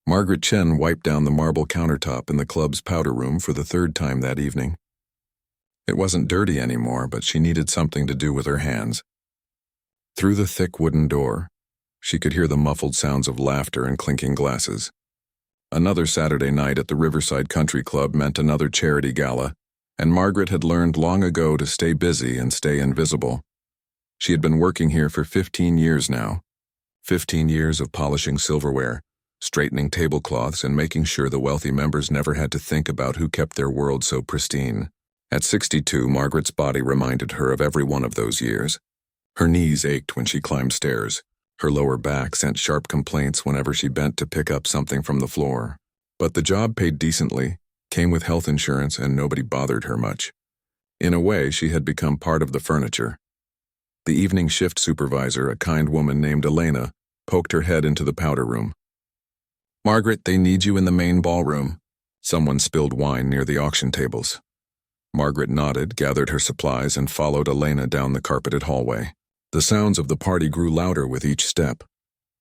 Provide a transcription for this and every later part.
Margaret Chen wiped down the marble countertop in the club's powder room for the third time that evening. It wasn't dirty anymore, but she needed something to do with her hands. Through the thick wooden door, she could hear the muffled sounds of laughter and clinking glasses. Another Saturday night at the Riverside Country Club meant another charity gala, and Margaret had learned long ago to stay busy and stay invisible. She had been working here for 15 years now. 15 years of polishing silverware, straightening tablecloths, and making sure the wealthy members never had to think about who kept their world so pristine. At 62, Margaret's body reminded her of every one of those years. Her knees ached when she climbed stairs. Her lower back sent sharp complaints whenever she bent to pick up something from the floor. But the job paid decently, came with health insurance, and nobody bothered her much. In a way, she had become part of the furniture. The evening shift supervisor, a kind woman named Elena, poked her head into the powder room. "Margaret, they need you in the main ballroom." Someone spilled wine near the auction tables. Margaret nodded, gathered her supplies, and followed Elena down the carpeted hallway. The sounds of the party grew louder with each step.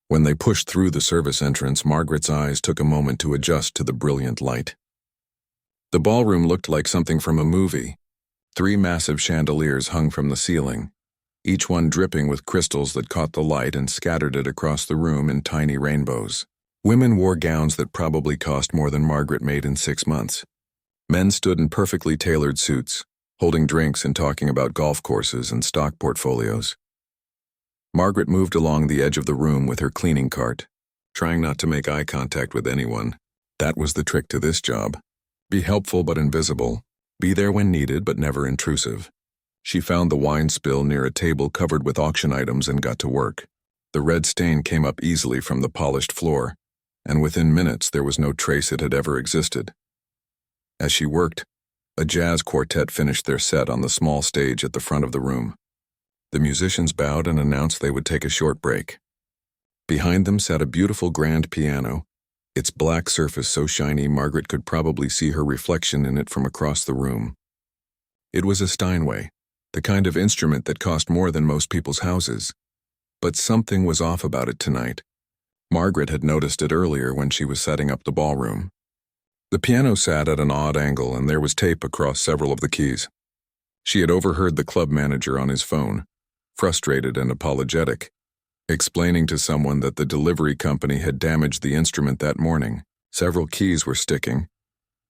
When they pushed through the service entrance, Margaret's eyes took a moment to adjust to the brilliant light. The ballroom looked like something from a movie. 3 massive chandeliers hung from the ceiling, each one dripping with crystals that caught the light and scattered it across the room in tiny rainbows. Women wore gowns that probably cost more than Margaret made in 6 months. Men stood in perfectly tailored suits, holding drinks and talking about golf courses and stock portfolios. Margaret moved along the edge of the room with her cleaning cart, trying not to make eye contact with anyone. That was the trick to this job. Be helpful but invisible. Be there when needed but never intrusive. She found the wine spill near a table covered with auction items and got to work. The red stain came up easily from the polished floor, and within minutes there was no trace it had ever existed. As she worked, a jazz quartet finished their set on the small stage at the front of the room. The musicians bowed and announced they would take a short break. Behind them sat a beautiful grand piano, its black surface so shiny Margaret could probably see her reflection in it from across the room. It was a Steinway, the kind of instrument that cost more than most people's houses. But something was off about it tonight. Margaret had noticed it earlier when she was setting up the ballroom. The piano sat at an odd angle, and there was tape across several of the keys. She had overheard the club manager on his phone, frustrated and apologetic, explaining to someone that the delivery company had damaged the instrument that morning. Several keys were sticking,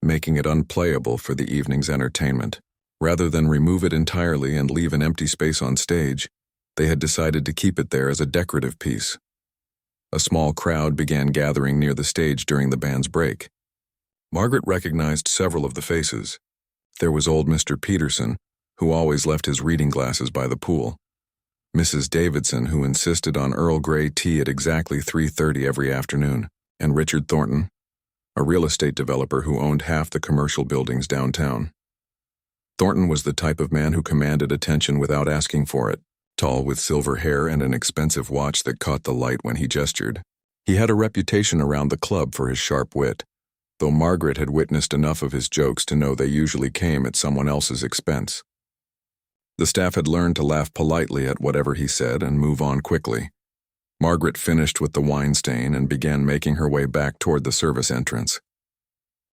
making it unplayable for the evening's entertainment. Rather than remove it entirely and leave an empty space on stage, they had decided to keep it there as a decorative piece. A small crowd began gathering near the stage during the band's break. Margaret recognized several of the faces. There was old Mr. Peterson, who always left his reading glasses by the pool. Mrs. Davidson, who insisted on Earl Grey tea at exactly 3:30 every afternoon, and Richard Thornton, a real estate developer who owned half the commercial buildings downtown. Thornton was the type of man who commanded attention without asking for it, tall with silver hair and an expensive watch that caught the light when he gestured. He had a reputation around the club for his sharp wit, though Margaret had witnessed enough of his jokes to know they usually came at someone else's expense. The staff had learned to laugh politely at whatever he said and move on quickly. Margaret finished with the wine stain and began making her way back toward the service entrance.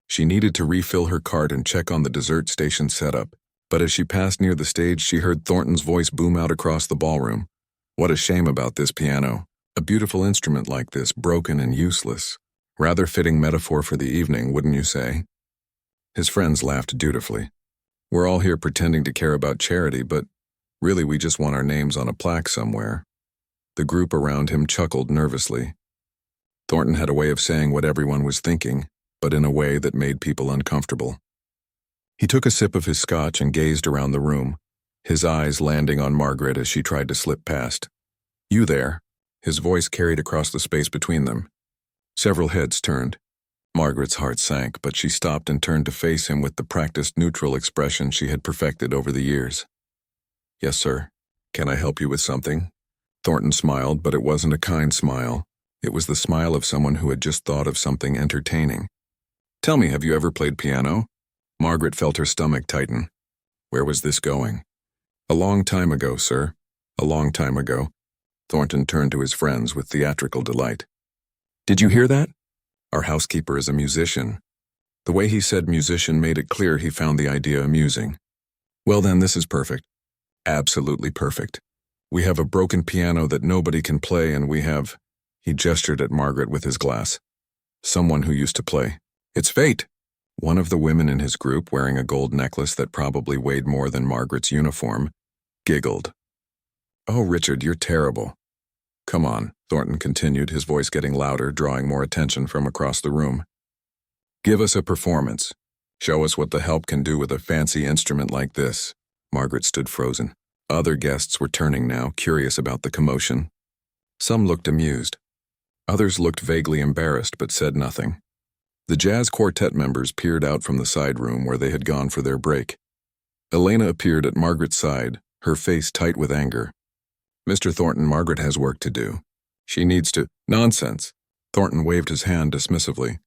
She needed to refill her cart and check on the dessert station setup, but as she passed near the stage, she heard Thornton's voice boom out across the ballroom. What a shame about this piano. A beautiful instrument like this, broken and useless. Rather fitting metaphor for the evening, wouldn't you say? His friends laughed dutifully. We're all here pretending to care about charity, but really we just want our names on a plaque somewhere. The group around him chuckled nervously. Thornton had a way of saying what everyone was thinking, but in a way that made people uncomfortable. He took a sip of his scotch and gazed around the room, his eyes landing on Margaret as she tried to slip past. "You there?" His voice carried across the space between them. Several heads turned. Margaret's heart sank, but she stopped and turned to face him with the practiced neutral expression she had perfected over the years. "Yes, sir. Can I help you with something?" Thornton smiled, but it wasn't a kind smile. It was the smile of someone who had just thought of something entertaining. "Tell me, have you ever played piano?" Margaret felt her stomach tighten. Where was this going? "A long time ago, sir. A long time ago." Thornton turned to his friends with theatrical delight. "Did you hear that? Our housekeeper is a musician." The way he said musician made it clear he found the idea amusing. "Well then, this is perfect. Absolutely perfect. We have a broken piano that nobody can play, and we have—" He gestured at Margaret with his glass. "Someone who used to play. It's fate." One of the women in his group, wearing a gold necklace that probably weighed more than Margaret's uniform, giggled. "Oh, Richard, you're terrible." "Come on," Thornton continued, his voice getting louder, drawing more attention from across the room. "Give us a performance. Show us what the help can do with a fancy instrument like this." Margaret stood frozen. Other guests were turning now, curious about the commotion. Some looked amused. Others looked vaguely embarrassed but said nothing. The jazz quartet members peered out from the side room where they had gone for their break. Elena appeared at Margaret's side, her face tight with anger. "Mr. Thornton, Margaret has work to do. She needs to—" "Nonsense!" Thornton waved his hand dismissively.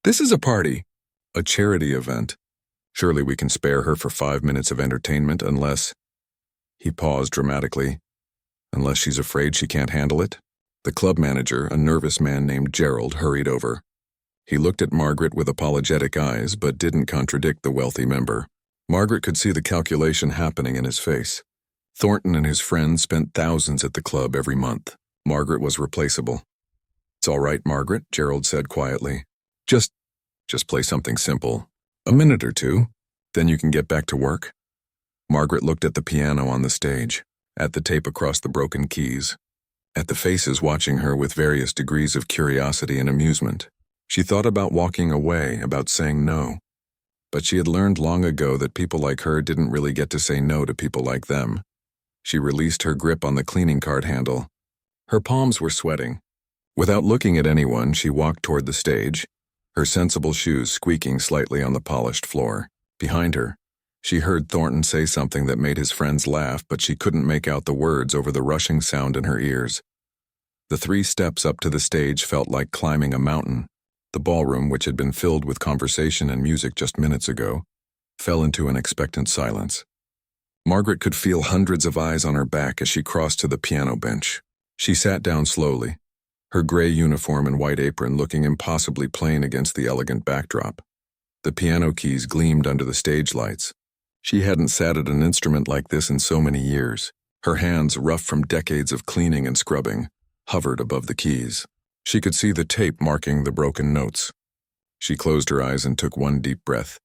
"This is a party. A charity event. Surely we can spare her for 5 minutes of entertainment unless—" He paused dramatically. "Unless she's afraid she can't handle it?" The club manager, a nervous man named Gerald, hurried over. He looked at Margaret with apologetic eyes but didn't contradict the wealthy member. Margaret could see the calculation happening in his face. Thornton and his friends spent thousands at the club every month. Margaret was replaceable. "It's all right, Margaret," Gerald said quietly. Just play something simple. A minute or two, then you can get back to work." Margaret looked at the piano on the stage, at the tape across the broken keys, at the faces watching her with various degrees of curiosity and amusement. She thought about walking away, about saying no. But she had learned long ago that people like her didn't really get to say no to people like them. She released her grip on the cleaning cart handle. Her palms were sweating. Without looking at anyone, she walked toward the stage, her sensible shoes squeaking slightly on the polished floor. Behind her, she heard Thornton say something that made his friends laugh, but she couldn't make out the words over the rushing sound in her ears. The 3 steps up to the stage felt like climbing a mountain. The ballroom, which had been filled with conversation and music just minutes ago, fell into an expectant silence. Margaret could feel hundreds of eyes on her back as she crossed to the piano bench. She sat down slowly, her gray uniform and white apron looking impossibly plain against the elegant backdrop. The piano keys gleamed under the stage lights. She hadn't sat at an instrument like this in so many years. Her hands, rough from decades of cleaning and scrubbing, hovered above the keys. She could see the tape marking the broken notes. She closed her eyes and took one deep breath.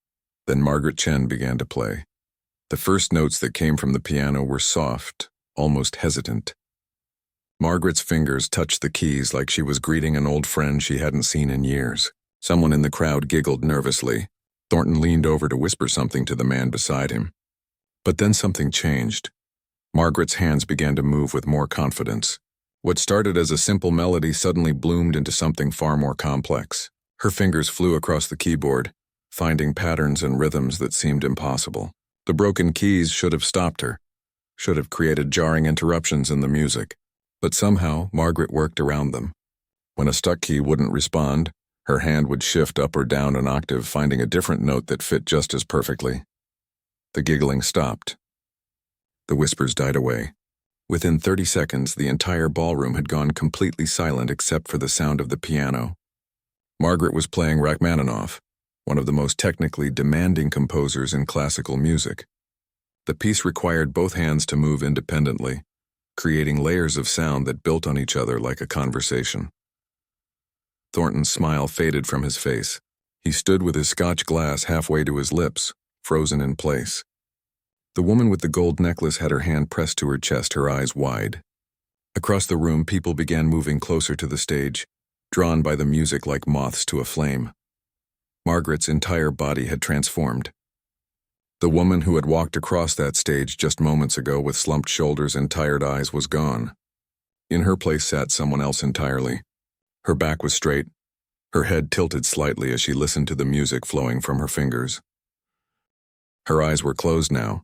Then Margaret Chen began to play. The first notes that came from the piano were soft, almost hesitant. Margaret's fingers touched the keys like she was greeting an old friend she hadn't seen in years. Someone in the crowd giggled nervously. Thornton leaned over to whisper something to the man beside him. But then something changed. Margaret's hands began to move with more confidence. What started as a simple melody suddenly bloomed into something far more complex. Her fingers flew across the keyboard, finding patterns and rhythms that seemed impossible. The broken keys should have stopped her, should have created jarring interruptions in the music. But somehow, Margaret worked around them. When a stuck key wouldn't respond, her hand would shift up or down an octave, finding a different note that fit just as perfectly. The giggling stopped. The whispers died away. Within 30 seconds, the entire ballroom had gone completely silent except for the sound of the piano. Margaret was playing Rachmaninoff, one of the most technically demanding composers in classical music. The piece required both hands to move independently, creating layers of sound that built on each other like a conversation. Thornton's smile faded from his face. He stood with his Scotch glass halfway to his lips, frozen in place. The woman with the gold necklace had her hand pressed to her chest, her eyes wide. Across the room, people began moving closer to the stage, drawn by the music like moths to a flame. Margaret's entire body had transformed. The woman who had walked across that stage just moments ago with slumped shoulders and tired eyes was gone. In her place sat someone else entirely. Her back was straight, her head tilted slightly as she listened to the music flowing from her fingers. Her eyes were closed now,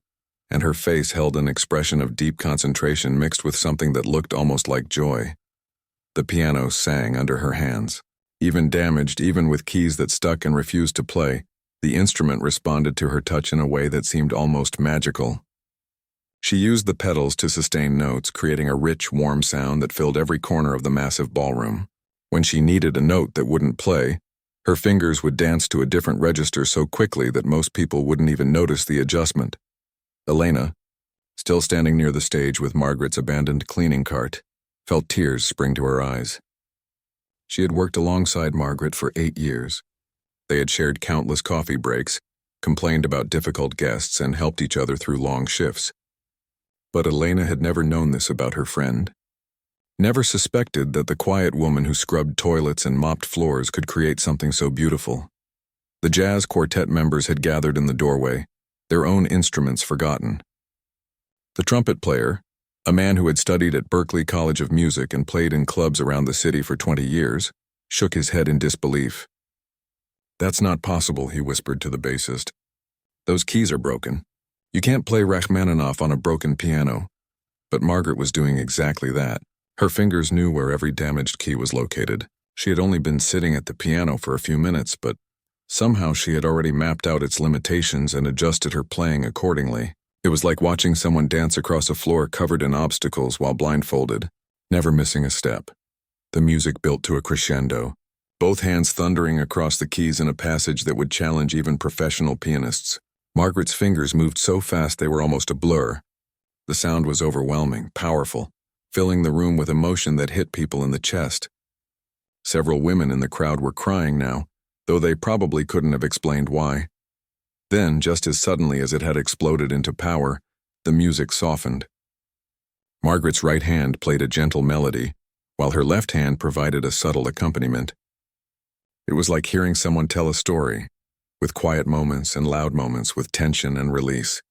and her face held an expression of deep concentration mixed with something that looked almost like joy. The piano sang under her hands. Even damaged, even with keys that stuck and refused to play, the instrument responded to her touch in a way that seemed almost magical. She used the pedals to sustain notes, creating a rich, warm sound that filled every corner of the massive ballroom. When she needed a note that wouldn't play, Her fingers would dance to a different register so quickly that most people wouldn't even notice the adjustment. Elena, still standing near the stage with Margaret's abandoned cleaning cart, felt tears spring to her eyes. She had worked alongside Margaret for 8 years. They had shared countless coffee breaks, complained about difficult guests, and helped each other through long shifts. But Elena had never known this about her friend. Never suspected that the quiet woman who scrubbed toilets and mopped floors could create something so beautiful. The jazz quartet members had gathered in the doorway, their own instruments forgotten. The trumpet player, a man who had studied at Berklee College of Music and played in clubs around the city for 20 years, shook his head in disbelief. "That's not possible," he whispered to the bassist. "Those keys are broken. You can't play Rachmaninoff on a broken piano." But Margaret was doing exactly that. Her fingers knew where every damaged key was located. She had only been sitting at the piano for a few minutes, but somehow she had already mapped out its limitations and adjusted her playing accordingly. It was like watching someone dance across a floor covered in obstacles while blindfolded, never missing a step. The music built to a crescendo, both hands thundering across the keys in a passage that would challenge even professional pianists. Margaret's fingers moved so fast they were almost a blur. The sound was overwhelming, powerful, filling the room with emotion that hit people in the chest. Several women in the crowd were crying now, though they probably couldn't have explained why. Then, just as suddenly as it had exploded into power, the music softened. Margaret's right hand played a gentle melody, while her left hand provided a subtle accompaniment. It was like hearing someone tell a story, with quiet moments and loud moments, with tension and release.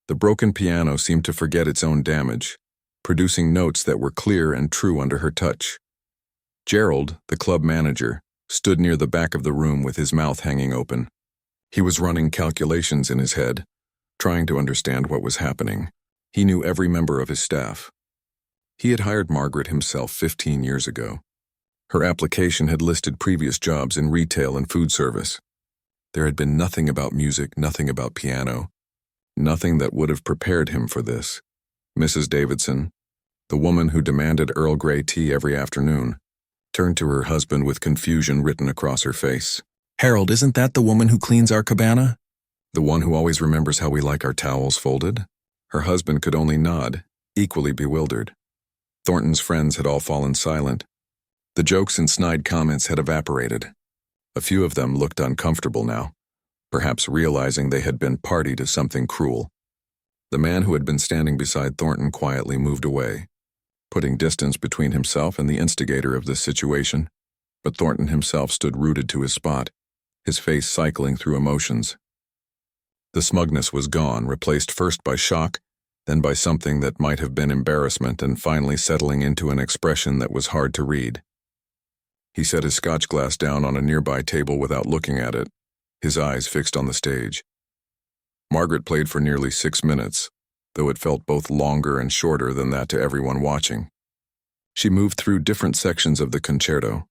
The broken piano seemed to forget its own damage, producing notes that were clear and true under her touch. Gerald, the club manager, stood near the back of the room with his mouth hanging open. He was running calculations in his head, trying to understand what was happening. He knew every member of his staff. He had hired Margaret himself 15 years ago. Her application had listed previous jobs in retail and food service. There had been nothing about music, nothing about piano, nothing that would have prepared him for this. Mrs. Davidson, the woman who demanded Earl Grey tea every afternoon, turned to her husband with confusion written across her face. "Harold, isn't that the woman who cleans our cabana? The one who always remembers how we like our towels folded?" Her husband could only nod, equally bewildered. Thornton's friends had all fallen silent. The jokes and snide comments had evaporated. A few of them looked uncomfortable now, perhaps realizing they had been party to something cruel. The man who had been standing beside Thornton quietly moved away, putting distance between himself and the instigator of this situation, but Thornton himself stood rooted to his spot, his face cycling through emotions. The smugness was gone, replaced first by shock, then by something that might have been embarrassment, and finally settling into an expression that was hard to read. He set his scotch glass down on a nearby table without looking at it, his eyes fixed on the stage. Margaret played for nearly 6 minutes, though it felt both longer and shorter than that to everyone watching. She moved through different sections of the concerto,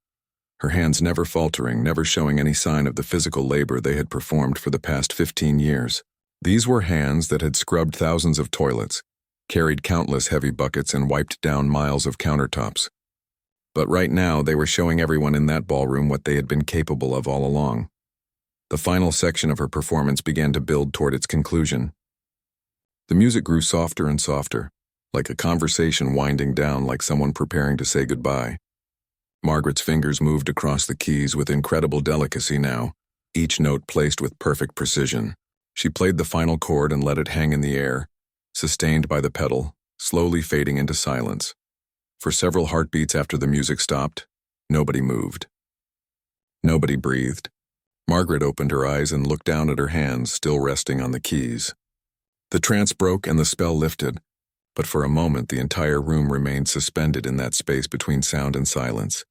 her hands never faltering, never showing any sign of the physical labor they had performed for the past 15 years. These were hands that had scrubbed thousands of toilets, carried countless heavy buckets, and wiped down miles of countertops. But right now, they were showing everyone in that ballroom what they had been capable of all along. The final section of her performance began to build toward its conclusion. The music grew softer and softer, like a conversation winding down, like someone preparing to say goodbye. Margaret's fingers moved across the keys with incredible delicacy now, each note placed with perfect precision. She played the final chord and let it hang in the air, sustained by the pedal, slowly fading into silence. For several heartbeats after the music stopped, nobody moved. Nobody breathed. Margaret opened her eyes and looked down at her hands, still resting on the keys. The trance broke and the spell lifted, but for a moment the entire room remained suspended in that space between sound and silence.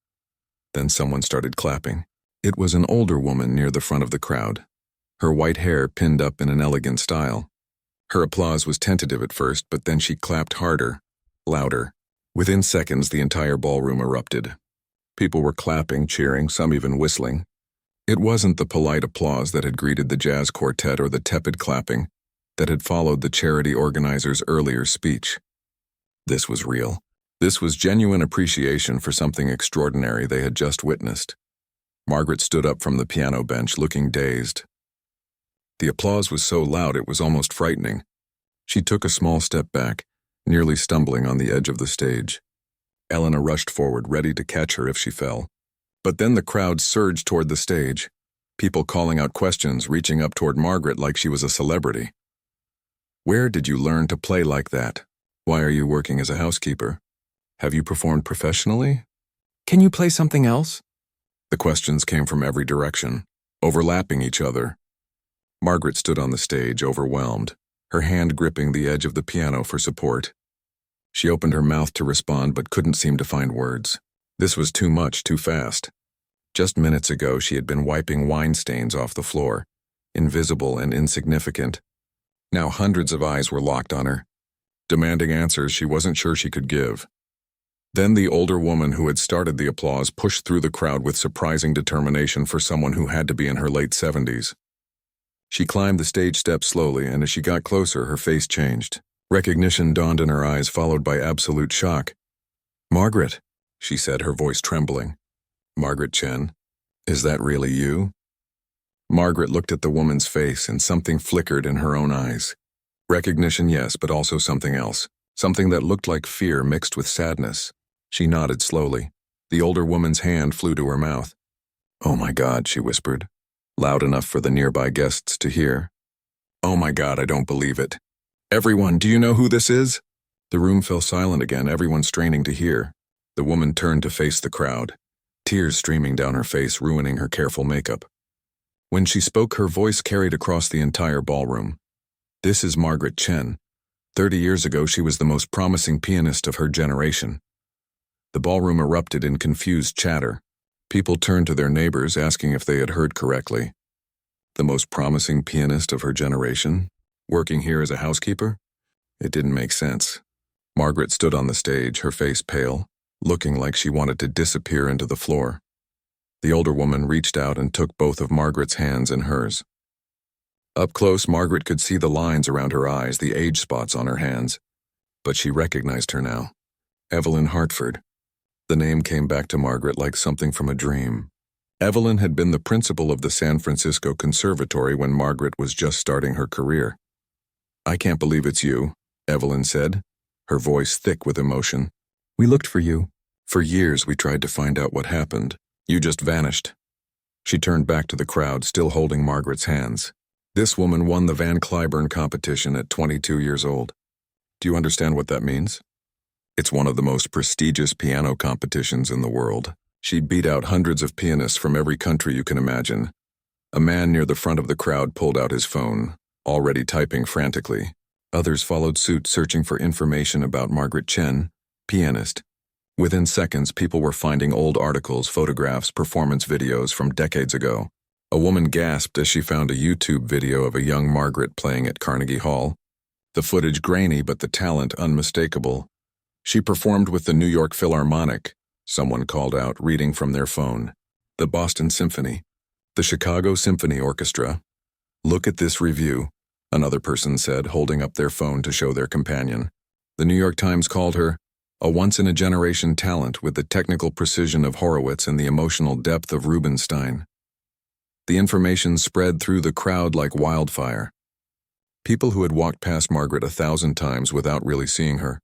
Then someone started clapping. It was an older woman near the front of the crowd, her white hair pinned up in an elegant style. Her applause was tentative at first, but then she clapped harder, louder. Within seconds, the entire ballroom erupted. People were clapping, cheering, some even whistling. It wasn't the polite applause that had greeted the jazz quartet or the tepid clapping that had followed the charity organizer's earlier speech. This was real. This was genuine appreciation for something extraordinary they had just witnessed. Margaret stood up from the piano bench, looking dazed. The applause was so loud it was almost frightening. She took a small step back, nearly stumbling on the edge of the stage. Elena rushed forward, ready to catch her if she fell. But then the crowd surged toward the stage, people calling out questions, reaching up toward Margaret like she was a celebrity. "Where did you learn to play like that? Why are you working as a housekeeper? Have you performed professionally? Can you play something else?" The questions came from every direction, overlapping each other. Margaret stood on the stage, overwhelmed, her hand gripping the edge of the piano for support. She opened her mouth to respond but couldn't seem to find words. This was too much, too fast. Just minutes ago she had been wiping wine stains off the floor, invisible and insignificant. Now hundreds of eyes were locked on her, demanding answers she wasn't sure she could give. Then the older woman who had started the applause pushed through the crowd with surprising determination for someone who had to be in her late 70s. She climbed the stage steps slowly, and as she got closer, her face changed. Recognition dawned in her eyes, followed by absolute shock. "Margaret," she said, her voice trembling. "Margaret Chen, is that really you?" Margaret looked at the woman's face, and something flickered in her own eyes. Recognition, yes, but also something else. Something that looked like fear mixed with sadness. She nodded slowly. The older woman's hand flew to her mouth. "Oh my God," she whispered, loud enough for the nearby guests to hear. "Oh my God, I don't believe it. Everyone, do you know who this is?" The room fell silent again, everyone straining to hear. The woman turned to face the crowd, tears streaming down her face, ruining her careful makeup. When she spoke, her voice carried across the entire ballroom. "This is Margaret Chen. 30 years ago, she was the most promising pianist of her generation." The ballroom erupted in confused chatter. People turned to their neighbors, asking if they had heard correctly. The most promising pianist of her generation? Working here as a housekeeper? It didn't make sense. Margaret stood on the stage, her face pale, looking like she wanted to disappear into the floor. The older woman reached out and took both of Margaret's hands in hers. Up close, Margaret could see the lines around her eyes, the age spots on her hands. But she recognized her now. Evelyn Hartford. The name came back to Margaret like something from a dream. Evelyn had been the principal of the San Francisco Conservatory when Margaret was just starting her career. "I can't believe it's you," Evelyn said, her voice thick with emotion. "We looked for you. For years we tried to find out what happened. You just vanished." She turned back to the crowd, still holding Margaret's hands. "This woman won the Van Cliburn competition at 22 years old. Do you understand what that means? It's one of the most prestigious piano competitions in the world. She beat out hundreds of pianists from every country you can imagine." A man near the front of the crowd pulled out his phone, already typing frantically. Others followed suit, searching for information about Margaret Chen, pianist. Within seconds, people were finding old articles, photographs, performance videos from decades ago. A woman gasped as she found a YouTube video of a young Margaret playing at Carnegie Hall. The footage grainy, but the talent unmistakable. She performed with the New York Philharmonic, someone called out, reading from their phone. The Boston Symphony. The Chicago Symphony Orchestra. "Look at this review," another person said, holding up their phone to show their companion. The New York Times called her a once-in-a-generation talent with the technical precision of Horowitz and the emotional depth of Rubinstein. The information spread through the crowd like wildfire. People who had walked past Margaret 1,000 times without really seeing her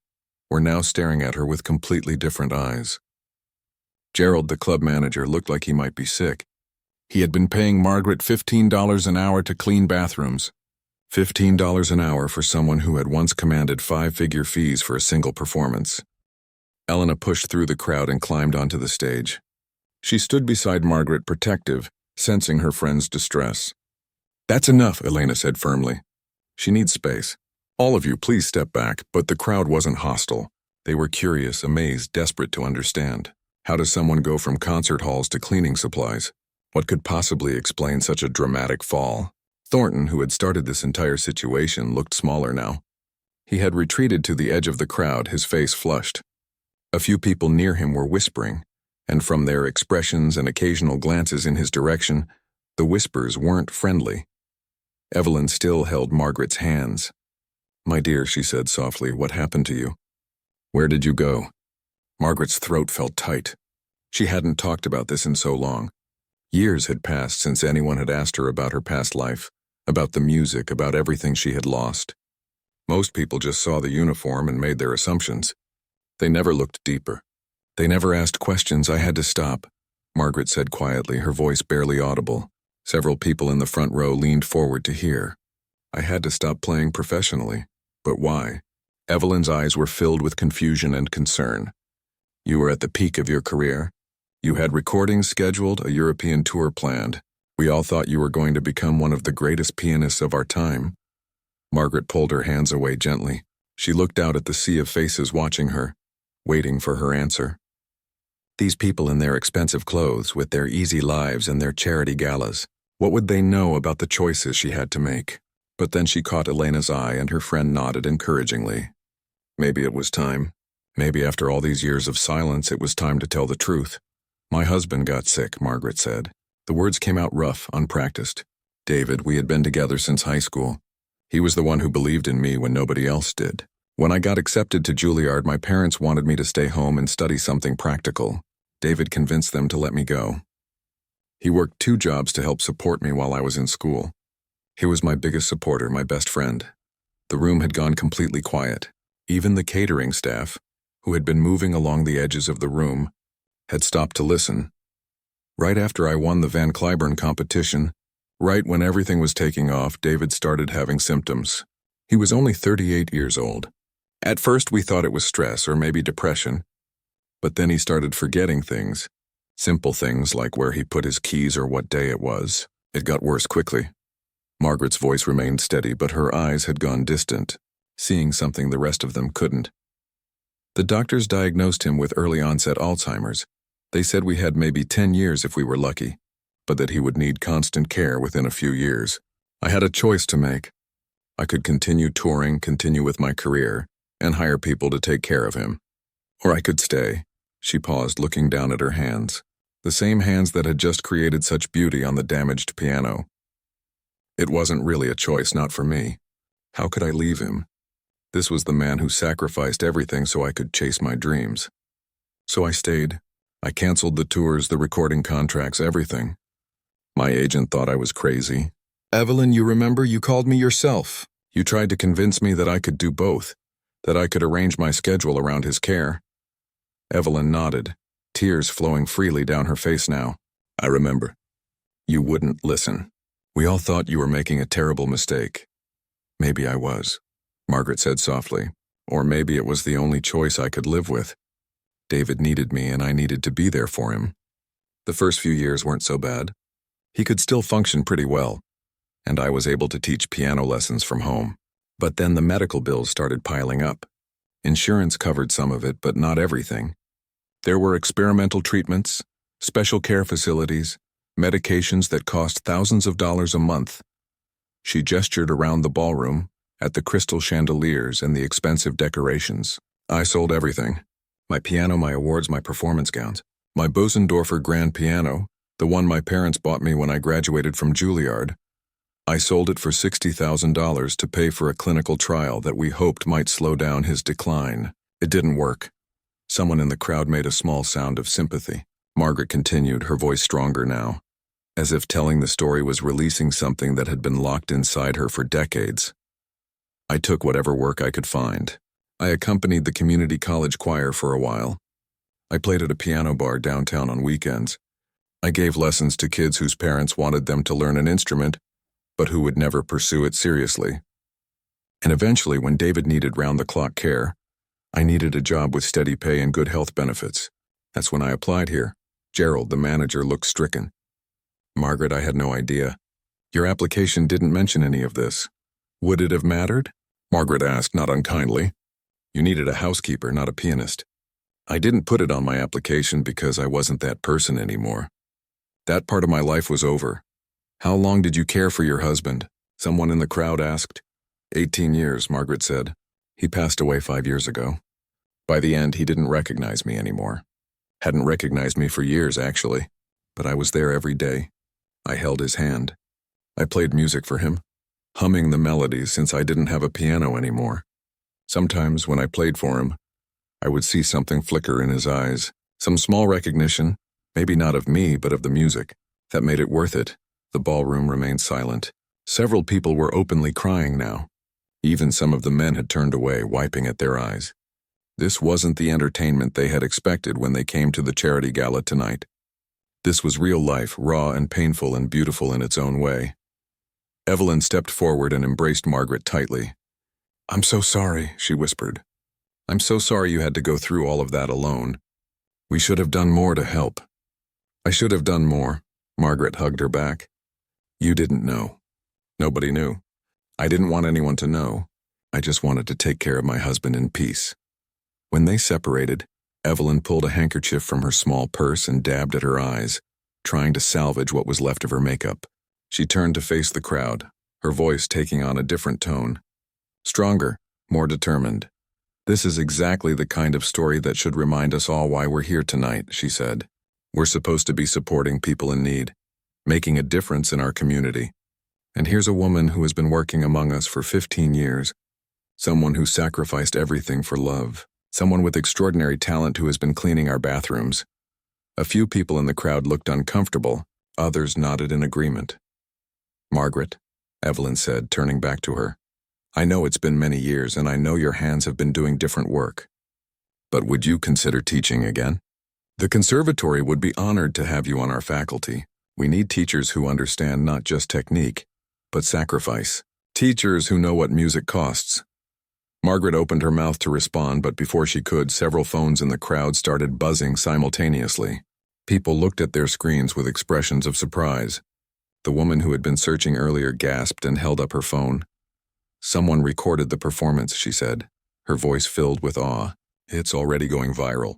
were now staring at her with completely different eyes. Gerald, the club manager, looked like he might be sick. He had been paying Margaret $15 an hour to clean bathrooms. $15 an hour for someone who had once commanded 5-figure fees for a single performance. Elena pushed through the crowd and climbed onto the stage. She stood beside Margaret, protective, sensing her friend's distress. "That's enough," Elena said firmly. "She needs space. All of you, please step back." But the crowd wasn't hostile. They were curious, amazed, desperate to understand. How does someone go from concert halls to cleaning supplies? What could possibly explain such a dramatic fall? Thornton, who had started this entire situation, looked smaller now. He had retreated to the edge of the crowd, his face flushed. A few people near him were whispering, and from their expressions and occasional glances in his direction, the whispers weren't friendly. Evelyn still held Margaret's hands. "My dear," she said softly, "what happened to you? Where did you go?" Margaret's throat felt tight. She hadn't talked about this in so long. Years had passed since anyone had asked her about her past life, about the music, about everything she had lost. Most people just saw the uniform and made their assumptions. They never looked deeper. They never asked questions. I had to stop, Margaret said quietly, her voice barely audible. Several people in the front row leaned forward to hear. I had to stop playing professionally. But why? Evelyn's eyes were filled with confusion and concern. You were at the peak of your career. You had recordings scheduled, a European tour planned. We all thought you were going to become one of the greatest pianists of our time. Margaret pulled her hands away gently. She looked out at the sea of faces watching her, waiting for her answer. These people in their expensive clothes, with their easy lives and their charity galas, what would they know about the choices she had to make? But then she caught Elena's eye and her friend nodded encouragingly. Maybe it was time. Maybe after all these years of silence, it was time to tell the truth. My husband got sick, Margaret said. The words came out rough, unpracticed. David, we had been together since high school. He was the one who believed in me when nobody else did. When I got accepted to Juilliard, my parents wanted me to stay home and study something practical. David convinced them to let me go. He worked 2 jobs to help support me while I was in school. He was my biggest supporter, my best friend. The room had gone completely quiet. Even the catering staff, who had been moving along the edges of the room, had stopped to listen. Right after I won the Van Cliburn competition, right when everything was taking off, David started having symptoms. He was only 38 years old. At first we thought it was stress or maybe depression, but then he started forgetting things. Simple things like where he put his keys or what day it was. It got worse quickly. Margaret's voice remained steady, but her eyes had gone distant, seeing something the rest of them couldn't. The doctors diagnosed him with early-onset Alzheimer's. They said we had maybe 10 years if we were lucky, but that he would need constant care within a few years. I had a choice to make. I could continue touring, continue with my career, and hire people to take care of him. Or I could stay. She paused, looking down at her hands, the same hands that had just created such beauty on the damaged piano. It wasn't really a choice, not for me. How could I leave him? This was the man who sacrificed everything so I could chase my dreams. So I stayed. I canceled the tours, the recording contracts, everything. My agent thought I was crazy. Evelyn, you remember, you called me yourself. You tried to convince me that I could do both, that I could arrange my schedule around his care. Evelyn nodded, tears flowing freely down her face now. I remember. You wouldn't listen. We all thought you were making a terrible mistake. Maybe I was, Margaret said softly, or maybe it was the only choice I could live with. David needed me and I needed to be there for him. The first few years weren't so bad. He could still function pretty well, and I was able to teach piano lessons from home. But then the medical bills started piling up. Insurance covered some of it, but not everything. There were experimental treatments, special care facilities, medications that cost thousands of dollars a month. She gestured around the ballroom, at the crystal chandeliers and the expensive decorations. I sold everything. My piano, my awards, my performance gowns. My Bosendorfer grand piano, the one my parents bought me when I graduated from Juilliard. I sold it for $60,000 to pay for a clinical trial that we hoped might slow down his decline. It didn't work. Someone in the crowd made a small sound of sympathy. Margaret continued, her voice stronger now, as if telling the story was releasing something that had been locked inside her for decades. I took whatever work I could find. I accompanied the community college choir for a while. I played at a piano bar downtown on weekends. I gave lessons to kids whose parents wanted them to learn an instrument, but who would never pursue it seriously. And eventually, when David needed round-the-clock care, I needed a job with steady pay and good health benefits. That's when I applied here. Gerald, the manager, looked stricken. Margaret, I had no idea. Your application didn't mention any of this. Would it have mattered? Margaret asked, not unkindly. You needed a housekeeper, not a pianist. I didn't put it on my application because I wasn't that person anymore. That part of my life was over. How long did you care for your husband? Someone in the crowd asked. 18 years, Margaret said. He passed away 5 years ago. By the end, he didn't recognize me anymore. Hadn't recognized me for years, actually. But I was there every day. I held his hand. I played music for him, humming the melodies since I didn't have a piano anymore. Sometimes when I played for him, I would see something flicker in his eyes, some small recognition, maybe not of me, but of the music. That made it worth it. The ballroom remained silent. Several people were openly crying now. Even some of the men had turned away, wiping at their eyes. This wasn't the entertainment they had expected when they came to the charity gala tonight. This was real life, raw and painful and beautiful in its own way. Evelyn stepped forward and embraced Margaret tightly. "I'm so sorry," she whispered. "I'm so sorry you had to go through all of that alone. We should have done more to help." "I should have done more," Margaret hugged her back. "You didn't know. Nobody knew. I didn't want anyone to know. I just wanted to take care of my husband in peace." When they separated, Evelyn pulled a handkerchief from her small purse and dabbed at her eyes, trying to salvage what was left of her makeup. She turned to face the crowd, her voice taking on a different tone. Stronger, more determined. "This is exactly the kind of story that should remind us all why we're here tonight," she said. "We're supposed to be supporting people in need, making a difference in our community. And here's a woman who has been working among us for 15 years, someone who sacrificed everything for love, someone with extraordinary talent who has been cleaning our bathrooms." A few people in the crowd looked uncomfortable, others nodded in agreement. "Margaret," Evelyn said, turning back to her, "I know it's been many years and I know your hands have been doing different work. But would you consider teaching again? The conservatory would be honored to have you on our faculty. We need teachers who understand not just technique, but sacrifice. Teachers who know what music costs." Margaret opened her mouth to respond, but before she could, several phones in the crowd started buzzing simultaneously. People looked at their screens with expressions of surprise. The woman who had been searching earlier gasped and held up her phone. "Someone recorded the performance," she said, her voice filled with awe. "It's already going viral.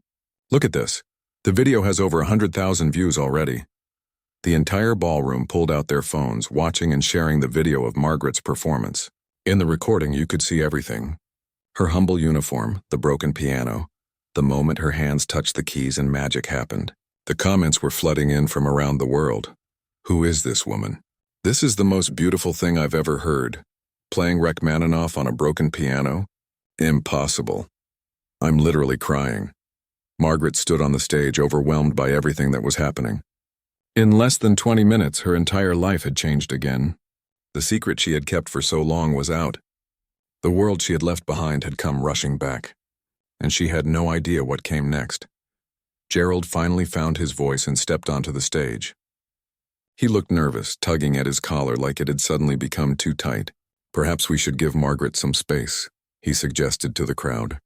Look at this. The video has over 100,000 views already." The entire ballroom pulled out their phones, watching and sharing the video of Margaret's performance. In the recording, you could see everything. Her humble uniform, the broken piano, the moment her hands touched the keys and magic happened. The comments were flooding in from around the world. "Who is this woman? This is the most beautiful thing I've ever heard. Playing Rachmaninoff on a broken piano? Impossible. I'm literally crying." Margaret stood on the stage, overwhelmed by everything that was happening. In less than 20 minutes, her entire life had changed again. The secret she had kept for so long was out. The world she had left behind had come rushing back, and she had no idea what came next. Gerald finally found his voice and stepped onto the stage. He looked nervous, tugging at his collar like it had suddenly become too tight. "Perhaps we should give Margaret some space," he suggested to the crowd.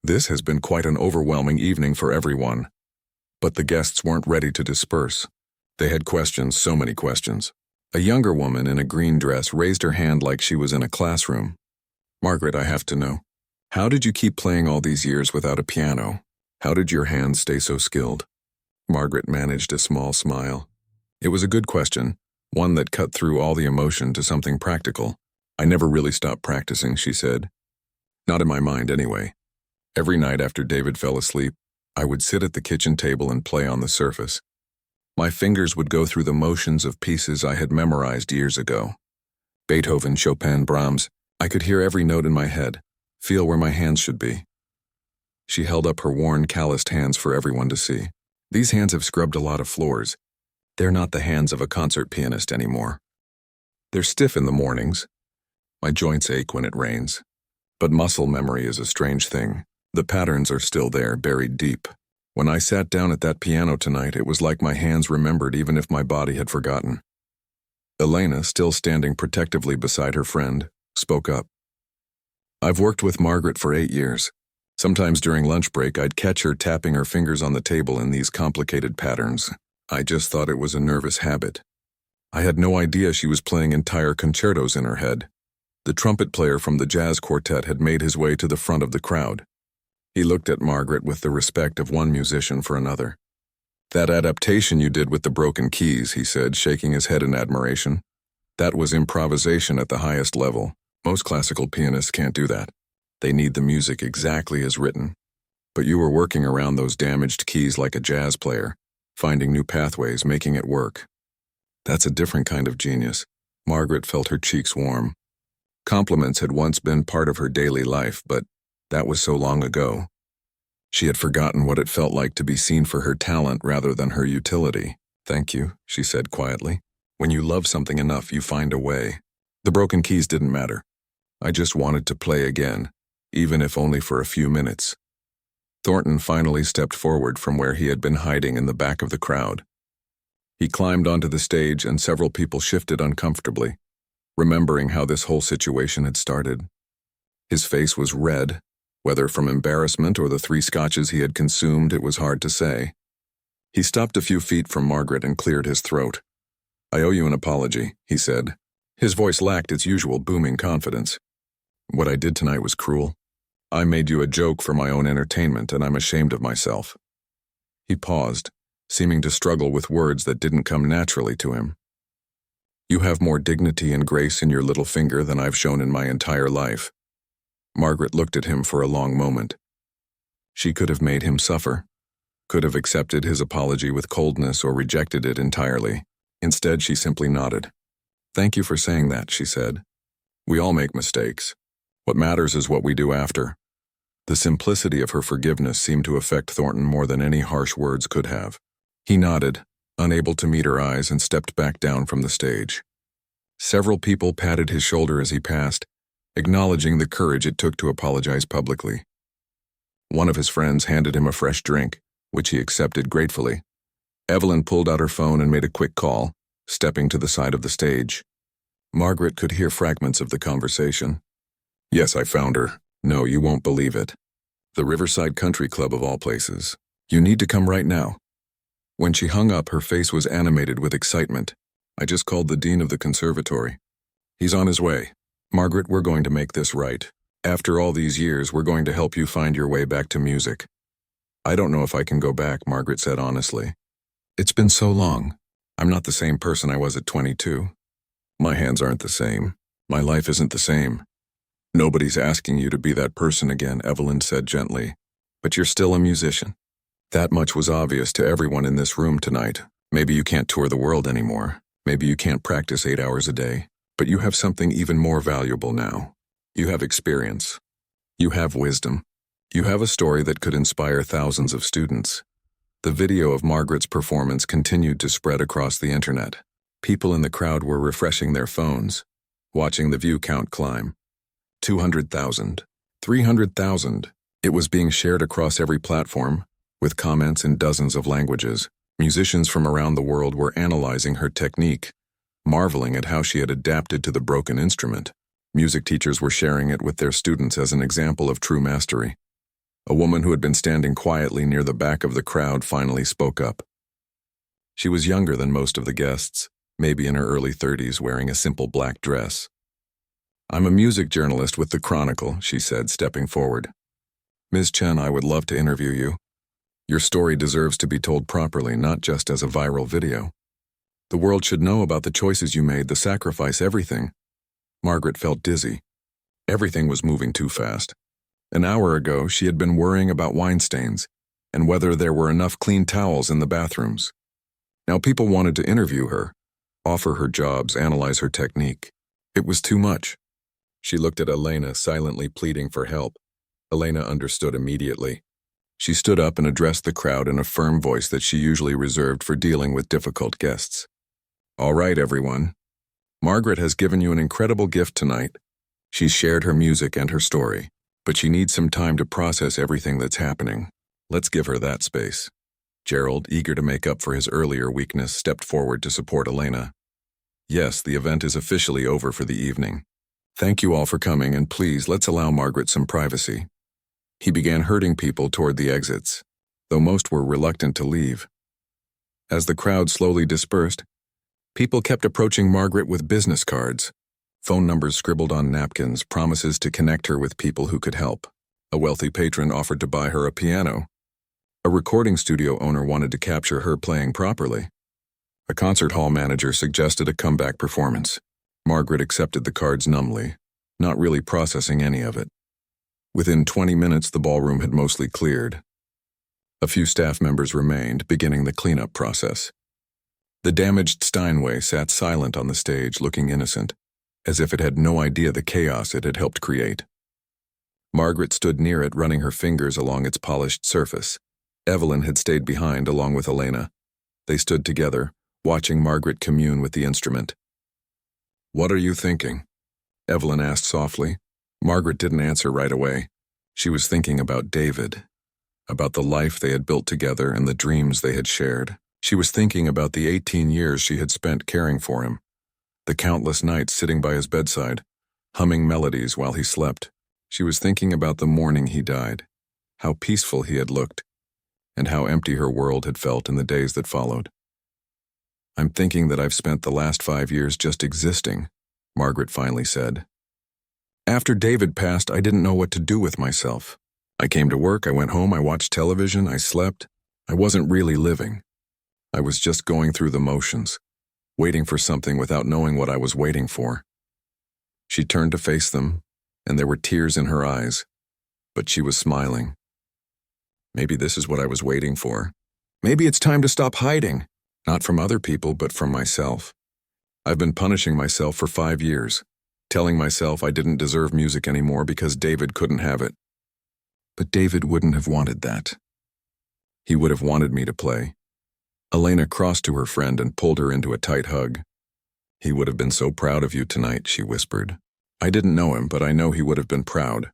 This has been quite an overwhelming evening for everyone. But the guests weren't ready to disperse. They had questions, so many questions. A younger woman in a green dress raised her hand like she was in a classroom. "Margaret, I have to know. How did you keep playing all these years without a piano? How did your hands stay so skilled?" Margaret managed a small smile. It was a good question, one that cut through all the emotion to something practical. "I never really stopped practicing," she said. "Not in my mind, anyway. Every night after David fell asleep, I would sit at the kitchen table and play on the surface. My fingers would go through the motions of pieces I had memorized years ago. Beethoven, Chopin, Brahms. I could hear every note in my head, feel where my hands should be." She held up her worn, calloused hands for everyone to see. "These hands have scrubbed a lot of floors. They're not the hands of a concert pianist anymore. They're stiff in the mornings. My joints ache when it rains. But muscle memory is a strange thing. The patterns are still there, buried deep. When I sat down at that piano tonight, it was like my hands remembered even if my body had forgotten." Elena, still standing protectively beside her friend, spoke up. "I've worked with Margaret for 8 years. Sometimes during lunch break, I'd catch her tapping her fingers on the table in these complicated patterns. I just thought it was a nervous habit. I had no idea she was playing entire concertos in her head." The trumpet player from the jazz quartet had made his way to the front of the crowd. He looked at Margaret with the respect of one musician for another. "That adaptation you did with the broken keys," he said, shaking his head in admiration. "That was improvisation at the highest level. Most classical pianists can't do that. They need the music exactly as written. But you were working around those damaged keys like a jazz player, finding new pathways, making it work. That's a different kind of genius." Margaret felt her cheeks warm. Compliments had once been part of her daily life, but that was so long ago. She had forgotten what it felt like to be seen for her talent rather than her utility. "Thank you," she said quietly. "When you love something enough, you find a way." The broken keys didn't matter. I just wanted to play again, even if only for a few minutes. Thornton finally stepped forward from where he had been hiding in the back of the crowd. He climbed onto the stage and several people shifted uncomfortably, remembering how this whole situation had started. His face was red. Whether from embarrassment or the 3 scotches he had consumed, it was hard to say. He stopped a few feet from Margaret and cleared his throat. "I owe you an apology," he said. His voice lacked its usual booming confidence. "What I did tonight was cruel. I made you a joke for my own entertainment, and I'm ashamed of myself." He paused, seeming to struggle with words that didn't come naturally to him. "You have more dignity and grace in your little finger than I've shown in my entire life." Margaret looked at him for a long moment. She could have made him suffer, could have accepted his apology with coldness or rejected it entirely. Instead, she simply nodded. "Thank you for saying that," she said. "We all make mistakes. What matters is what we do after." The simplicity of her forgiveness seemed to affect Thornton more than any harsh words could have. He nodded, unable to meet her eyes, and stepped back down from the stage. Several people patted his shoulder as he passed, acknowledging the courage it took to apologize publicly. One of his friends handed him a fresh drink, which he accepted gratefully. Evelyn pulled out her phone and made a quick call, stepping to the side of the stage. Margaret could hear fragments of the conversation. "Yes, I found her. No, you won't believe it. The Riverside Country Club of all places. You need to come right now." When she hung up, her face was animated with excitement. "I just called the dean of the conservatory. He's on his way. Margaret, we're going to make this right. After all these years, we're going to help you find your way back to music." "I don't know if I can go back," Margaret said honestly. "It's been so long. I'm not the same person I was at 22. My hands aren't the same. My life isn't the same." "Nobody's asking you to be that person again," Evelyn said gently. "But you're still a musician. That much was obvious to everyone in this room tonight. Maybe you can't tour the world anymore. Maybe you can't practice 8 hours a day. But you have something even more valuable now. You have experience. You have wisdom. You have a story that could inspire thousands of students." The video of Margaret's performance continued to spread across the internet. People in the crowd were refreshing their phones, watching the view count climb. 200,000, 300,000. It was being shared across every platform, with comments in dozens of languages. Musicians from around the world were analyzing her technique, marveling at how she had adapted to the broken instrument. Music teachers were sharing it with their students as an example of true mastery. A woman who had been standing quietly near the back of the crowd finally spoke up. She was younger than most of the guests, maybe in her early 30s, wearing a simple black dress. "I'm a music journalist with the Chronicle," she said, stepping forward. "Ms. Chen, I would love to interview you. Your story deserves to be told properly, not just as a viral video. The world should know about the choices you made, the sacrifice, everything." Margaret felt dizzy. Everything was moving too fast. An hour ago, she had been worrying about wine stains and whether there were enough clean towels in the bathrooms. Now people wanted to interview her, offer her jobs, analyze her technique. It was too much. She looked at Elena, silently pleading for help. Elena understood immediately. She stood up and addressed the crowd in a firm voice that she usually reserved for dealing with difficult guests. "All right, everyone. Margaret has given you an incredible gift tonight. She's shared her music and her story, but she needs some time to process everything that's happening. Let's give her that space." Gerald, eager to make up for his earlier weakness, stepped forward to support Elena. "Yes, the event is officially over for the evening. Thank you all for coming, and please, let's allow Margaret some privacy." He began herding people toward the exits, though most were reluctant to leave. As the crowd slowly dispersed, people kept approaching Margaret with business cards, phone numbers scribbled on napkins, promises to connect her with people who could help. A wealthy patron offered to buy her a piano. A recording studio owner wanted to capture her playing properly. A concert hall manager suggested a comeback performance. Margaret accepted the cards numbly, not really processing any of it. Within 20 minutes, the ballroom had mostly cleared. A few staff members remained, beginning the cleanup process. The damaged Steinway sat silent on the stage, looking innocent, as if it had no idea the chaos it had helped create. Margaret stood near it, running her fingers along its polished surface. Evelyn had stayed behind along with Elena. They stood together, watching Margaret commune with the instrument. "What are you thinking?" Evelyn asked softly. Margaret didn't answer right away. She was thinking about David, about the life they had built together and the dreams they had shared. She was thinking about the 18 years she had spent caring for him, the countless nights sitting by his bedside, humming melodies while he slept. She was thinking about the morning he died, how peaceful he had looked, and how empty her world had felt in the days that followed. "I'm thinking that I've spent the last 5 years just existing," Margaret finally said. "After David passed, I didn't know what to do with myself. I came to work, I went home, I watched television, I slept. I wasn't really living. I was just going through the motions, waiting for something without knowing what I was waiting for." She turned to face them, and there were tears in her eyes, but she was smiling. "Maybe this is what I was waiting for. Maybe it's time to stop hiding, not from other people, but from myself. I've been punishing myself for 5 years, telling myself I didn't deserve music anymore because David couldn't have it. But David wouldn't have wanted that. He would have wanted me to play." Elena crossed to her friend and pulled her into a tight hug. "He would have been so proud of you tonight," she whispered. "I didn't know him, but I know he would have been proud."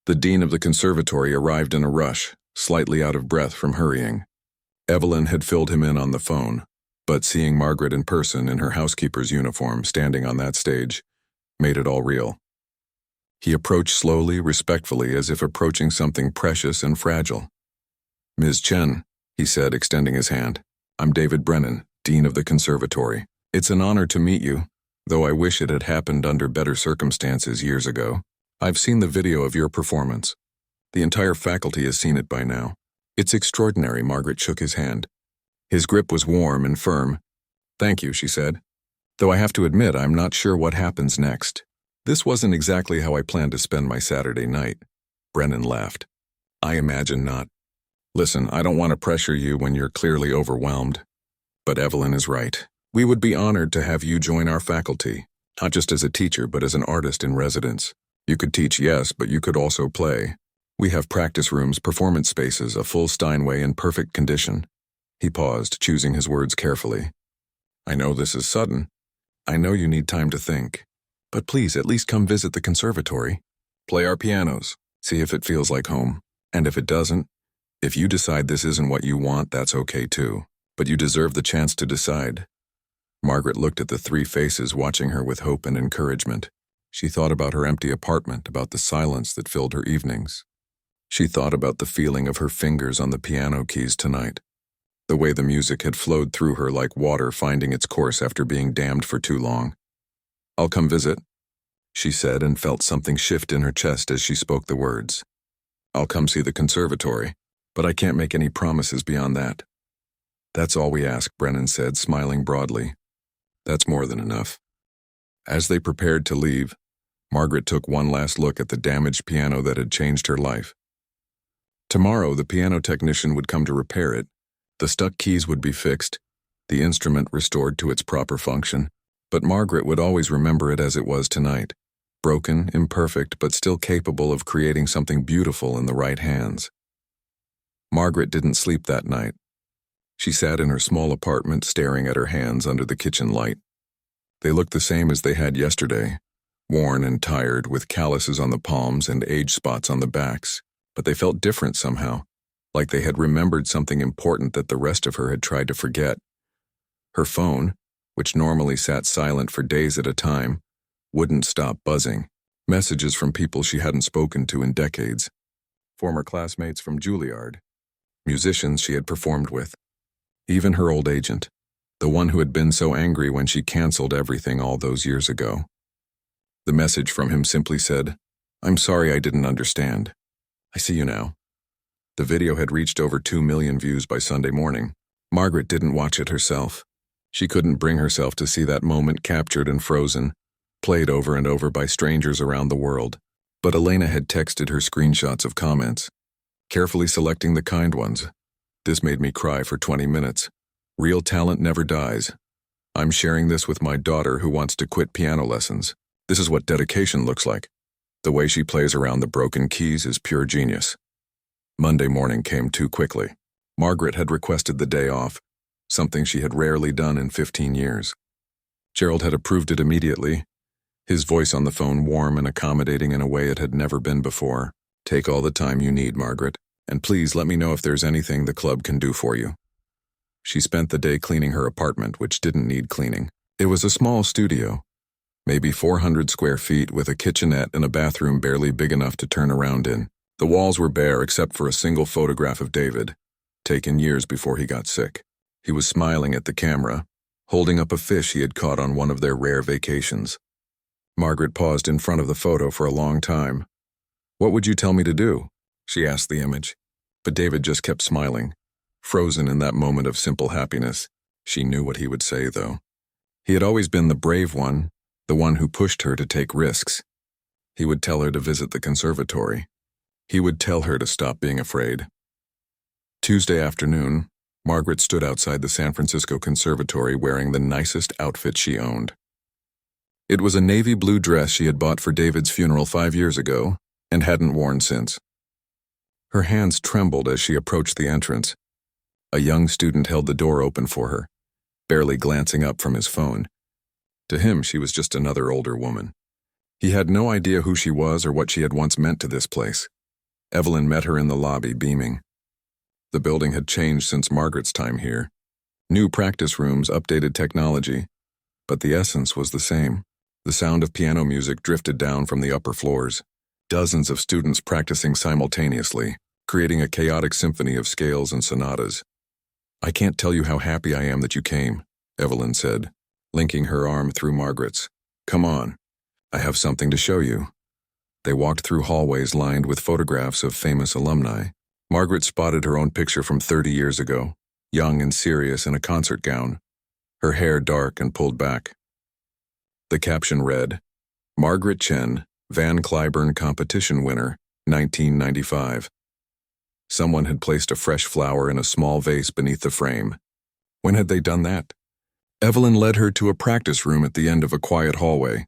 The dean of the conservatory arrived in a rush, slightly out of breath from hurrying. Evelyn had filled him in on the phone, but seeing Margaret in person in her housekeeper's uniform standing on that stage made it all real. He approached slowly, respectfully, as if approaching something precious and fragile. "Ms. Chen," he said, extending his hand. "I'm David Brennan, dean of the conservatory. It's an honor to meet you, though I wish it had happened under better circumstances years ago. I've seen the video of your performance. The entire faculty has seen it by now. It's extraordinary." Margaret shook his hand. His grip was warm and firm. "Thank you," she said. "Though I have to admit I'm not sure what happens next. This wasn't exactly how I planned to spend my Saturday night." Brennan laughed. "I imagine not. Listen, I don't want to pressure you when you're clearly overwhelmed. But Evelyn is right. We would be honored to have you join our faculty, not just as a teacher, but as an artist in residence. You could teach, yes, but you could also play. We have practice rooms, performance spaces, a full Steinway in perfect condition." He paused, choosing his words carefully. "I know this is sudden. I know you need time to think. But please, at least come visit the conservatory. Play our pianos. See if it feels like home. And if it doesn't, if you decide this isn't what you want, that's okay too. But you deserve the chance to decide." Margaret looked at the 3 faces watching her with hope and encouragement. She thought about her empty apartment, about the silence that filled her evenings. She thought about the feeling of her fingers on the piano keys tonight, the way the music had flowed through her like water finding its course after being dammed for too long. "I'll come visit," she said, and felt something shift in her chest as she spoke the words. "I'll come see the conservatory, but I can't make any promises beyond that." "That's all we ask," Brennan said, smiling broadly. "That's more than enough." As they prepared to leave, Margaret took one last look at the damaged piano that had changed her life. Tomorrow, the piano technician would come to repair it. The stuck keys would be fixed, the instrument restored to its proper function. But Margaret would always remember it as it was tonight, broken, imperfect, but still capable of creating something beautiful in the right hands. Margaret didn't sleep that night. She sat in her small apartment staring at her hands under the kitchen light. They looked the same as they had yesterday, worn and tired, with calluses on the palms and age spots on the backs, but they felt different somehow, like they had remembered something important that the rest of her had tried to forget. Her phone, which normally sat silent for days at a time, wouldn't stop buzzing. Messages from people she hadn't spoken to in decades. Former classmates from Juilliard. Musicians she had performed with. Even her old agent, the one who had been so angry when she canceled everything all those years ago. The message from him simply said, "I'm sorry I didn't understand. I see you now." The video had reached over 2 million views by Sunday morning. Margaret didn't watch it herself. She couldn't bring herself to see that moment captured and frozen, played over and over by strangers around the world. But Elena had texted her screenshots of comments, carefully selecting the kind ones. "This made me cry for 20 minutes. Real talent never dies. I'm sharing this with my daughter who wants to quit piano lessons. This is what dedication looks like. The way she plays around the broken keys is pure genius." Monday morning came too quickly. Margaret had requested the day off. something she had rarely done in 15 years. Gerald had approved it immediately, his voice on the phone warm and accommodating in a way it had never been before. "Take all the time you need, Margaret, and please let me know if there's anything the club can do for you." She spent the day cleaning her apartment, which didn't need cleaning. It was a small studio, maybe 400 square feet, with a kitchenette and a bathroom barely big enough to turn around in. The walls were bare except for a single photograph of David, taken years before he got sick. He was smiling at the camera, holding up a fish he had caught on one of their rare vacations. Margaret paused in front of the photo for a long time. "What would you tell me to do?" she asked the image. But David just kept smiling, frozen in that moment of simple happiness. She knew what he would say, though. He had always been the brave one, the one who pushed her to take risks. He would tell her to visit the conservatory. He would tell her to stop being afraid. Tuesday afternoon, Margaret stood outside the San Francisco Conservatory wearing the nicest outfit she owned. It was a navy blue dress she had bought for David's funeral 5 years ago and hadn't worn since. Her hands trembled as she approached the entrance. A young student held the door open for her, barely glancing up from his phone. To him, she was just another older woman. He had no idea who she was or what she had once meant to this place. Evelyn met her in the lobby, beaming. The building had changed since Margaret's time here. New practice rooms, updated technology, but the essence was the same. The sound of piano music drifted down from the upper floors. Dozens of students practicing simultaneously, creating a chaotic symphony of scales and sonatas. "I can't tell you how happy I am that you came," Evelyn said, linking her arm through Margaret's. "Come on, I have something to show you." They walked through hallways lined with photographs of famous alumni. Margaret spotted her own picture from 30 years ago, young and serious in a concert gown, her hair dark and pulled back. The caption read, "Margaret Chen, Van Cliburn competition winner, 1995. Someone had placed a fresh flower in a small vase beneath the frame. When had they done that? Evelyn led her to a practice room at the end of a quiet hallway.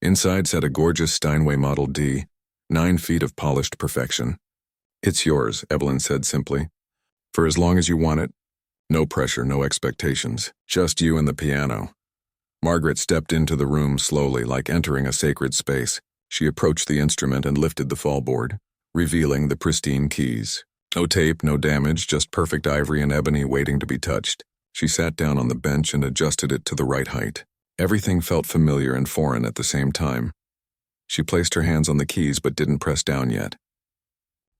Inside sat a gorgeous Steinway Model D, 9 feet of polished perfection. "It's yours," Evelyn said simply. "For as long as you want it. No pressure, no expectations. Just you and the piano." Margaret stepped into the room slowly, like entering a sacred space. She approached the instrument and lifted the fallboard, revealing the pristine keys. No tape, no damage, just perfect ivory and ebony waiting to be touched. She sat down on the bench and adjusted it to the right height. Everything felt familiar and foreign at the same time. She placed her hands on the keys but didn't press down yet.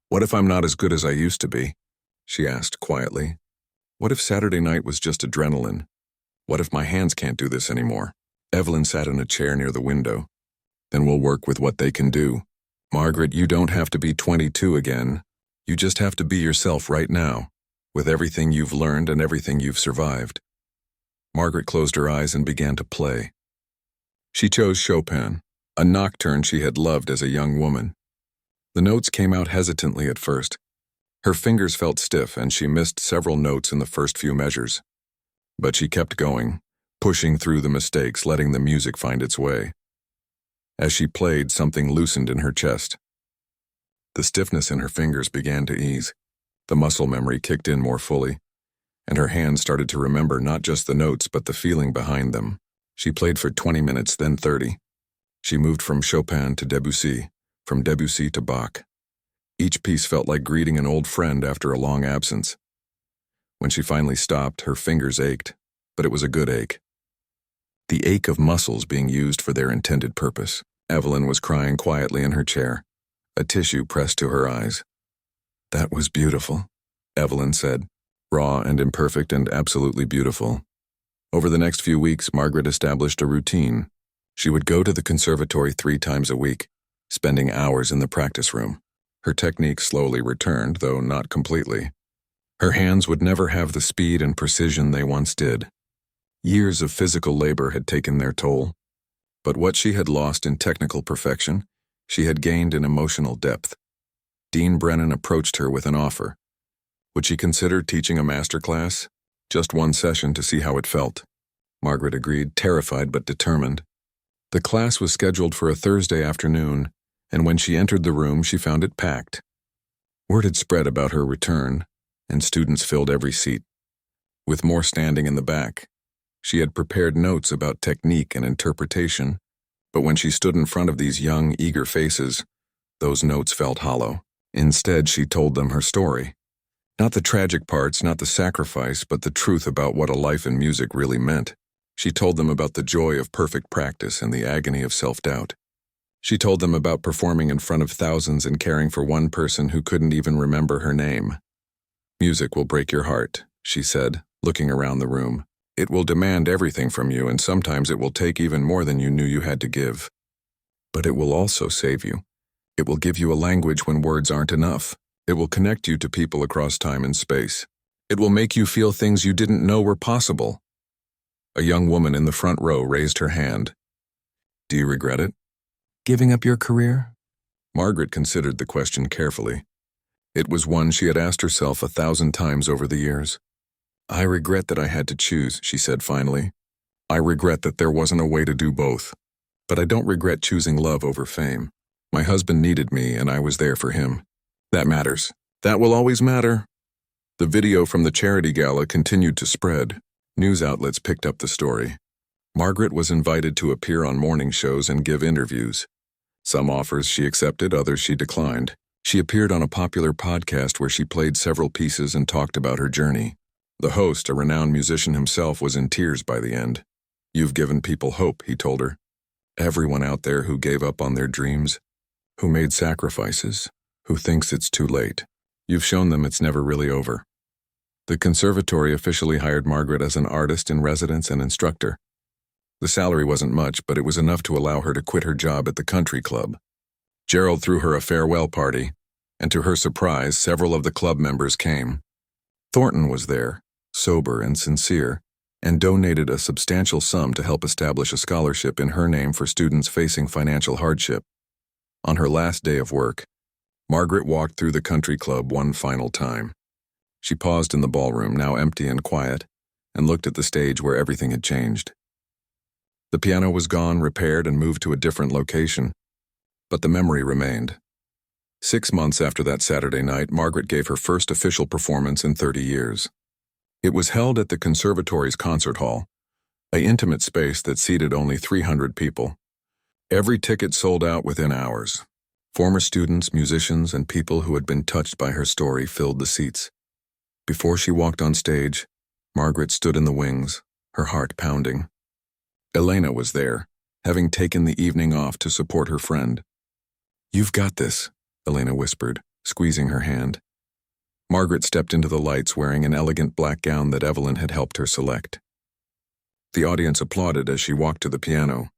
"What if I'm not as good as I used to be?" she asked quietly. "What if Saturday night was just adrenaline? What if my hands can't do this anymore?" Evelyn sat in a chair near the window. "Then we'll work with what they can do. Margaret, you don't have to be 22 again. You just have to be yourself right now, with everything you've learned and everything you've survived." Margaret closed her eyes and began to play. She chose Chopin, a nocturne she had loved as a young woman. The notes came out hesitantly at first. Her fingers felt stiff and she missed several notes in the first few measures. But she kept going, pushing through the mistakes, letting the music find its way. As she played, something loosened in her chest. The stiffness in her fingers began to ease. The muscle memory kicked in more fully, and her hands started to remember not just the notes but the feeling behind them. She played for 20 minutes, then 30. She moved from Chopin to Debussy, from Debussy to Bach. Each piece felt like greeting an old friend after a long absence. When she finally stopped, her fingers ached, but it was a good ache. The ache of muscles being used for their intended purpose. Evelyn was crying quietly in her chair, a tissue pressed to her eyes. "That was beautiful," Evelyn said, raw and imperfect and absolutely beautiful. Over the next few weeks, Margaret established a routine. She would go to the conservatory 3 times a week, spending hours in the practice room. Her technique slowly returned, though not completely. Her hands would never have the speed and precision they once did. Years of physical labor had taken their toll, but what she had lost in technical perfection, she had gained in emotional depth. Dean Brennan approached her with an offer. Would she consider teaching a masterclass? Just 1 session to see how it felt. Margaret agreed, terrified but determined. The class was scheduled for a Thursday afternoon, and when she entered the room, she found it packed. Word had spread about her return, and students filled every seat. with more standing in the back. She had prepared notes about technique and interpretation, but when she stood in front of these young, eager faces, those notes felt hollow. Instead, she told them her story. Not the tragic parts, not the sacrifice, but the truth about what a life in music really meant. She told them about the joy of perfect practice and the agony of self-doubt. She told them about performing in front of thousands and caring for one person who couldn't even remember her name. "Music will break your heart," she said, looking around the room. "It will demand everything from you, and sometimes it will take even more than you knew you had to give. But it will also save you. It will give you a language when words aren't enough. It will connect you to people across time and space. It will make you feel things you didn't know were possible." A young woman in the front row raised her hand. "Do you regret it? Giving up your career?" Margaret considered the question carefully. It was one she had asked herself 1,000 times over the years. "I regret that I had to choose," she said finally. "I regret that there wasn't a way to do both. But I don't regret choosing love over fame. My husband needed me, and I was there for him. That matters. That will always matter." The video from the charity gala continued to spread. News outlets picked up the story. Margaret was invited to appear on morning shows and give interviews. Some offers she accepted, others she declined. She appeared on a popular podcast where she played several pieces and talked about her journey. The host, a renowned musician himself, was in tears by the end. "You've given people hope," he told her. "Everyone out there who gave up on their dreams, who made sacrifices, who thinks it's too late. You've shown them it's never really over." The conservatory officially hired Margaret as an artist in residence and instructor. The salary wasn't much, but it was enough to allow her to quit her job at the country club. Gerald threw her a farewell party, and to her surprise, several of the club members came. Thornton was there, sober and sincere, and donated a substantial sum to help establish a scholarship in her name for students facing financial hardship. On her last day of work, Margaret walked through the country club one final time. She paused in the ballroom, now empty and quiet, and looked at the stage where everything had changed. The piano was gone, repaired, and moved to a different location, but the memory remained. 6 months after that Saturday night, Margaret gave her first official performance in 30 years. It was held at the conservatory's concert hall, an intimate space that seated only 300 people. Every ticket sold out within hours. Former students, musicians, and people who had been touched by her story filled the seats. Before she walked on stage, Margaret stood in the wings, her heart pounding. Elena was there, having taken the evening off to support her friend. "You've got this," Elena whispered, squeezing her hand. Margaret stepped into the lights wearing an elegant black gown that Evelyn had helped her select. The audience applauded as she walked to the piano.